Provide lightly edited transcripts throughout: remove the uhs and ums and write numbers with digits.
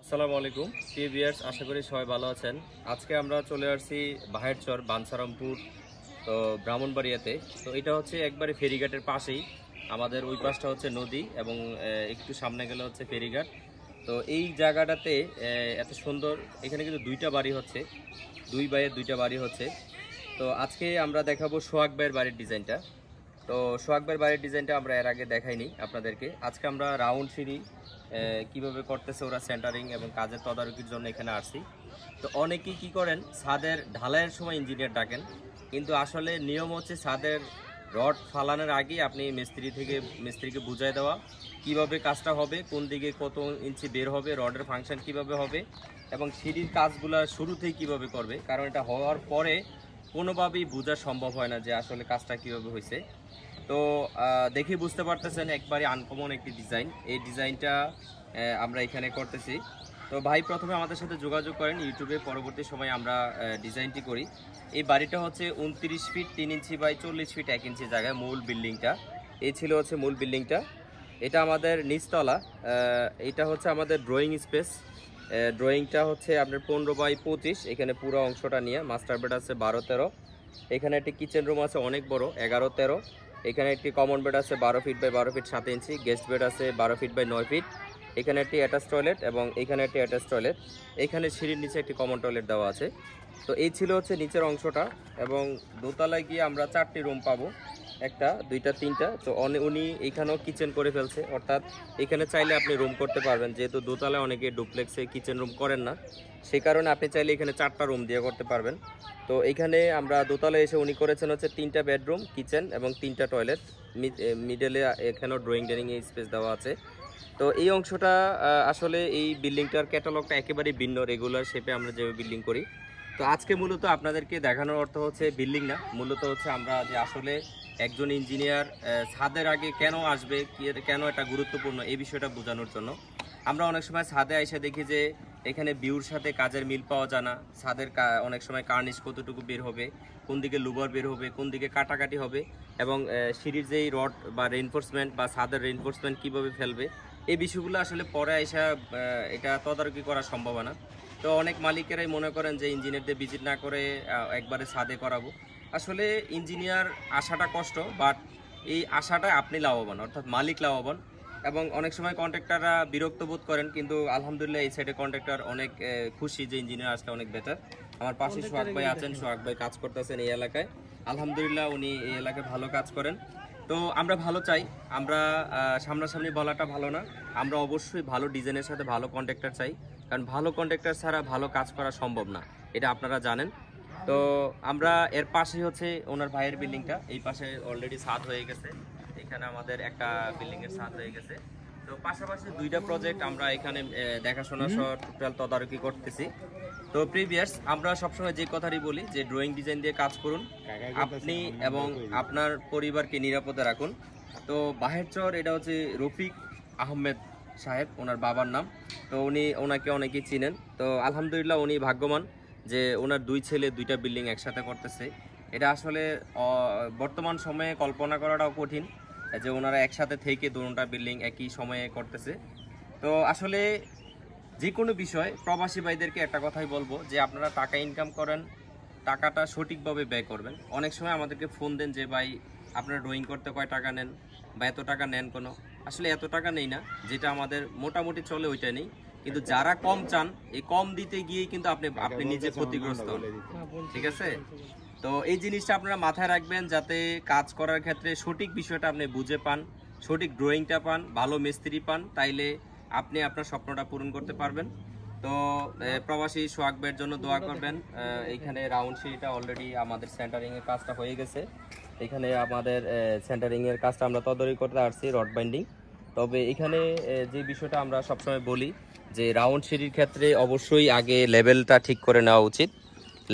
আসসালামু আলাইকুম প্রিয় ভিউয়ার্স, আশা করি সবাই ভালো আছেন। আজকে আমরা চলে আসছি বাহেরচর বাঞ্ছারামপুর তো ব্রাহ্মণবাড়িয়াতে। তো এটা হচ্ছে একবারে ফেরিঘাটের পাশেই, আমাদের ওই পাশটা হচ্ছে নদী এবং একটু সামনে গেলে হচ্ছে ফেরিঘাট। তো এই জায়গাটাতে এত সুন্দর, এখানে কিন্তু দুইটা বাড়ি হচ্ছে, দুই ভাইয়ের দুইটা বাড়ি হচ্ছে। তো আজকে আমরা দেখাবো সোহাগ ভাইয়ের বাড়ির ডিজাইনটা। তো সোহাগ ভাইয়ের বাড়ির ডিজাইনটা আমরা এর আগে দেখাইনি আপনাদেরকে। আজকে আমরা রাউন্ড সিঁড়ি কিভাবে করতেছে ওরা সেন্টারিং এবং কাজের তদারকির জন্য এখানে আসছি। তো অনেকেই কি করেন, ছাদের ঢালাইয়ের সময় ইঞ্জিনিয়ার ডাকেন, কিন্তু আসলে নিয়ম হচ্ছে ছাদের রড ফালানোর আগে আপনি মিস্ত্রিকে বুঝাই দেওয়া কিভাবে কাজটা হবে, কোন দিকে কত ইঞ্চি বের হবে, রডের ফাংশন কিভাবে হবে এবং সিঁড়ির কাজগুলো শুরুতেই কিভাবে করবে। কারণ এটা হওয়ার পরে কোনোভাবেই বোঝা সম্ভব হয় না যে আসলে কাজটা কিভাবে হয়েছে। তো দেখে বুঝতে পারতেছেন একবারে আনকমন একটি ডিজাইন। এই ডিজাইনটা আমরা এখানে করতেছি। তো ভাই প্রথমে আমাদের সাথে যোগাযোগ করেন ইউটিউবে, পরবর্তী সময় আমরা ডিজাইনটি করি। এই বাড়িটা হচ্ছে 29 ফিট 3 ইঞ্চি বাই 40 ফিট 1 ইঞ্চি জায়গায় মূল বিল্ডিংটা। এই ছিল হচ্ছে মূল বিল্ডিংটা। এটা আমাদের নিচতলা। এটা হচ্ছে আমাদের ড্রয়িং স্পেস। ড্রয়িংটা হচ্ছে আপনার 15 বাই 25, এখানে পুরো অংশটা নিয়ে। মাস্টার বেড আছে 12-13, এখানে একটি কিচেন রুম আছে অনেক বড় 11-13, এখানে একটি কমন বেড আছে 12 feet by 12 feet 7 inch, guest bed আছে 12 ফিট বাই 9 ফিট, এখানে একটি অ্যাটাচ টয়লেট এবং এখানে একটি অ্যাটাচ টয়লেট, এখানে সিঁড়ির নিচে একটি কমন টয়লেট দেওয়া আছে। তো এই ছিল হচ্ছে নিচের অংশটা। এবং দোতলায় গিয়ে আমরা 4টি রুম পাবো, একটা, দুইটা, তিনটা। তো উনি এখানেও কিচেন করে ফেলছে, অর্থাৎ এখানে চাইলে আপনি রুম করতে পারবেন। যেহেতু দোতলায় অনেকে ডুপ্লেক্সে কিচেন রুম করেন না, সেই কারণে আপনি চাইলে এখানে 4টা রুম দিয়ে করতে পারবেন। তো এখানে আমরা দোতলায় এসে উনি করেছেন হচ্ছে 3টা বেডরুম, কিচেন এবং 3টা টয়লেট। মিডলে এখানেও ড্রয়িং ডাইনিং স্পেস দেওয়া আছে। তো এই অংশটা আসলে এই বিল্ডিংটার ক্যাটালগটা একেবারে ভিন্ন, রেগুলার শেপে আমরা যেভাবে বিল্ডিং করি। তো আজকে মূলত আপনাদেরকে দেখানোর অর্থ হচ্ছে বিল্ডিং না, মূলত হচ্ছে আমরা যে আসলে একজন ইঞ্জিনিয়ার ছাদের আগে কেন আসবে, কেন এটা গুরুত্বপূর্ণ, এই বিষয়টা বোঝানোর জন্য। আমরা অনেক সময় ছাদে এসে দেখি যে এখানে ভিউর সাথে কাজের মিল পাওয়া যায় না। ছাদের অনেক সময় কার্নিশ কতটুকু বের হবে, কোন দিকে লুবার বের হবে, কোন দিকে কাটাকাটি হবে, এবং সিঁড়ির যেই রড বা রেইনফোর্সমেন্ট বা ছাদের রেইনফোর্সমেন্ট কীভাবে ফেলবে, এই বিষয়গুলো আসলে পরে এসে এটা তদারকি করা সম্ভব না। তো অনেক মালিকেরাই মনে করেন যে ইঞ্জিনিয়ারদের ভিজিট না করে একবারে ছাদে করাবো। আসলে ইঞ্জিনিয়ার আসাটা কষ্ট, বাট এই আশাটা আপনি লাভবান, অর্থাৎ মালিক লাভবান। এবং অনেক সময় কন্ট্রাক্টররা বিরক্ত বোধ করেন, কিন্তু আলহামদুলিল্লাহ এই সাইডে কন্ট্রাক্টর অনেক খুশি যে ইঞ্জিনিয়ার আসলে অনেক বেটার। আমার পাশে সোহাগ ভাই আছেন, সোহাগ ভাই কাজ করতেছেন এই এলাকায়, আলহামদুলিল্লাহ উনি এই এলাকায় ভালো কাজ করেন। তো আমরা ভালো চাই, আমরা সামনাসামনি বলাটা ভালো না, আমরা অবশ্যই ভালো ডিজাইনের সাথে ভালো কন্ট্রাক্টর চাই, কারণ ভালো কন্ট্রাক্টর ছাড়া ভালো কাজ করা সম্ভব না, এটা আপনারা জানেন। তো আমরা এর পাশে হচ্ছে ওনার ভাইয়ের বিল্ডিংটা, এই পাশে অলরেডি ছাদ হয়ে গেছে, এখানে আমাদের একটা বিল্ডিং এর ছাদ হয়ে গেছে। তো পাশাপাশি দুইটা প্রজেক্ট আমরা এখানে দেখাশোনা সহ টোটাল তদারকি করতেছি। তো প্রিভিয়াস আমরা সবসময় যে কথাটি বলি যে ড্রয়িং ডিজাইন দিয়ে কাজ করুন, আপনি এবং আপনার পরিবারকে নিরাপদে রাখুন। তো বাহেরচর, এটা হচ্ছে রফিক আহমেদ সাহেব ওনার বাবার নাম। তো ওনাকে অনেকেই চিনেন। তো আলহামদুলিল্লাহ উনি ভাগ্যবান যে ওনার 2 ছেলে 2টা বিল্ডিং একসাথে করতেছে। এটা আসলে বর্তমান সময়ে কল্পনা করাটাও কঠিন যে ওনারা একসাথে থেকে দুটো বিল্ডিং একই সময়ে করতেছে। তো আসলে যে কোনো বিষয় প্রবাসী ভাইদেরকে একটা কথাই বলবো যে আপনারা টাকা ইনকাম করেন, টাকাটা সঠিকভাবে ব্যয় করবেন। অনেক সময় আমাদেরকে ফোন দেন যে ভাই আপনারা ড্রয়িং করতে কয় টাকা নেন বা এত টাকা নেন কোনো, আসলে এত টাকা নেই না, যেটা আমাদের মোটামুটি চলে ওইটা নেই। কিন্তু যারা কম চান, এই কম দিতে গিয়েই কিন্তু আপনি নিজে ক্ষতিগ্রস্ত হন, ঠিক আছে? তো এই জিনিসটা আপনারা মাথায় রাখবেন, যাতে কাজ করার ক্ষেত্রে সঠিক বিষয়টা আপনি বুঝে পান, সঠিক ড্রয়িংটা পান, ভালো মিস্ত্রি পান, তাইলে আপনি আপনার স্বপ্নটা পূরণ করতে পারবেন। তো প্রবাসী সোহাগ ভাইয়ের জন্য দোয়া করবেন। এইখানে রাউন্ড সিঁড়িটা অলরেডি আমাদের সেন্টারিং এর কাজটা হয়ে গেছে। এখানে আমাদের সেন্টারিং এর কাজটা আমরা তদারকি করতে আসছি, রড বাইন্ডিং। তবে এখানে যে বিষয়টা আমরা সবসময় বলি যে রাউন্ড সিঁড়ির ক্ষেত্রে অবশ্যই আগে লেভেলটা ঠিক করে নেওয়া উচিত।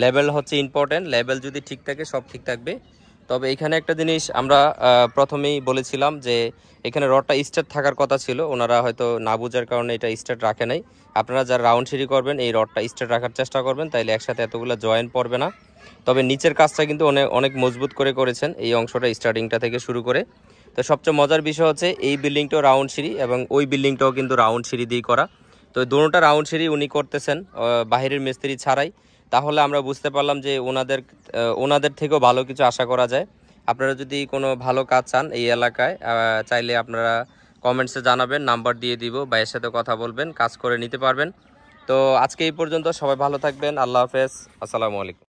লেভেল হচ্ছে ইম্পর্টেন্ট, লেভেল যদি ঠিক থাকে সব ঠিক থাকবে। তবে এখানে একটা জিনিস আমরা প্রথমেই বলেছিলাম যে এখানে রডটা স্টার্ট থাকার কথা ছিল, ওনারা হয়তো না বোঝার কারণে এটা স্টার্ট রাখে নাই। আপনারা যারা রাউন্ড সিঁড়ি করবেন এই রডটা স্টার্ট রাখার চেষ্টা করবেন, তাইলে একসাথে এতগুলো জয়েন্ট পড়বে না। তবে নিচের কাজটা কিন্তু অনেক মজবুত করে করেছেন, এই অংশটা স্টার্টিংটা থেকে শুরু করে। তো সবচেয়ে মজার বিষয় হচ্ছে এই বিল্ডিংটাও রাউন্ড সিঁড়ি এবং ওই বিল্ডিংটাও কিন্তু রাউন্ড সিঁড়ি দিয়ে করা। তো দোনোটা রাউন্ড সিঁড়ি উনি করতেছেন বাহিরের মিস্ত্রি ছাড়াই। তাহলে আমরা বুঝতে পারলাম যে ওনাদের থেকেও ভালো কিছু আশা করা যায়। আপনারা যদি কোনো ভালো কাজ চান এই এলাকায়, চাইলে আপনারা কমেন্টসে জানাবেন, নাম্বার দিয়ে দিব, ভাইয়ের সাথে কথা বলবেন, কাজ করে নিতে পারবেন। তো আজকে এই পর্যন্ত, সবাই ভালো থাকবেন, আল্লাহ হাফেজ, আসসালামু আলাইকুম।